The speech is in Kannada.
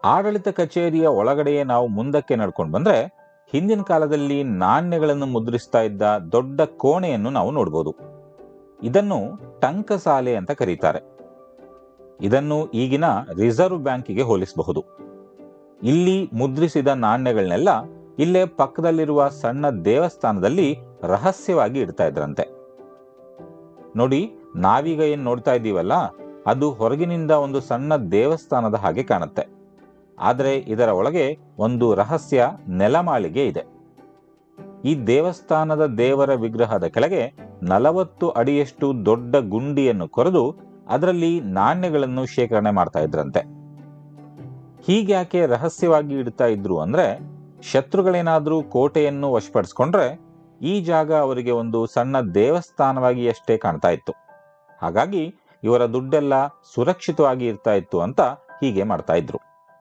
ಆಡಳಿತ ಕಚೇರಿಯ ಒಳಗಡೆಯೇ ನಾವು ಮುಂದಕ್ಕೆ ನಡ್ಕೊಂಡು ಬಂದ್ರೆ ಹಿಂದಿನ ಕಾಲದಲ್ಲಿ ನಾಣ್ಯಗಳನ್ನು ಮುದ್ರಿಸ್ತಾ ಇದ್ದ ದೊಡ್ಡ ಕೋಣೆಯನ್ನು ನಾವು ನೋಡ್ಬೋದು. ಇದನ್ನು ಟಂಕಸಾಲೆ ಅಂತ ಕರೀತಾರೆ. ಇದನ್ನು ಈಗಿನ ರಿಸರ್ವ್ ಬ್ಯಾಂಕಿಗೆ ಹೋಲಿಸಬಹುದು. ಇಲ್ಲಿ ಮುದ್ರಿಸಿದ ನಾಣ್ಯಗಳನ್ನೆಲ್ಲ ಇಲ್ಲೇ ಪಕ್ಕದಲ್ಲಿರುವ ಸಣ್ಣ ದೇವಸ್ಥಾನದಲ್ಲಿ ರಹಸ್ಯವಾಗಿ ಇಡ್ತಾ ಇದ್ರಂತೆ. ನೋಡಿ, ನಾವೀಗ ಏನ್ ನೋಡ್ತಾ ಇದ್ದೀವಲ್ಲ, ಅದು ಹೊರಗಿನಿಂದ ಒಂದು ಸಣ್ಣ ದೇವಸ್ಥಾನದ ಹಾಗೆ ಕಾಣುತ್ತೆ. ಆದರೆ ಇದರ ಒಳಗೆ ಒಂದು ರಹಸ್ಯ ನೆಲಮಾಳಿಗೆ ಇದೆ. ಈ ದೇವಸ್ಥಾನದ ದೇವರ ವಿಗ್ರಹದ ಕೆಳಗೆ 40 ಅಡಿಯಷ್ಟು ದೊಡ್ಡ ಗುಂಡಿಯನ್ನು ಕೊರೆದು ಅದರಲ್ಲಿ ನಾಣ್ಯಗಳನ್ನು ಶೇಖರಣೆ ಮಾಡ್ತಾ ಇದ್ರಂತೆ. ಹೀಗ್ಯಾಕೆ ರಹಸ್ಯವಾಗಿ ಇಡ್ತಾ ಇದ್ರು ಅಂದ್ರೆ, ಶತ್ರುಗಳೇನಾದ್ರೂ ಕೋಟೆಯನ್ನು ವಶಪಡಿಸ್ಕೊಂಡ್ರೆ ಈ ಜಾಗ ಅವರಿಗೆ ಒಂದು ಸಣ್ಣ ದೇವಸ್ಥಾನವಾಗಿ ಅಷ್ಟೇ ಕಾಣ್ತಾ ಇತ್ತು. ಹಾಗಾಗಿ ಇವರ ದುಡ್ಡೆಲ್ಲ ಸುರಕ್ಷಿತವಾಗಿ ಇರ್ತಾ ಇತ್ತು ಅಂತ ಹೀಗೆ ಮಾಡ್ತಾ ಇದ್ರು.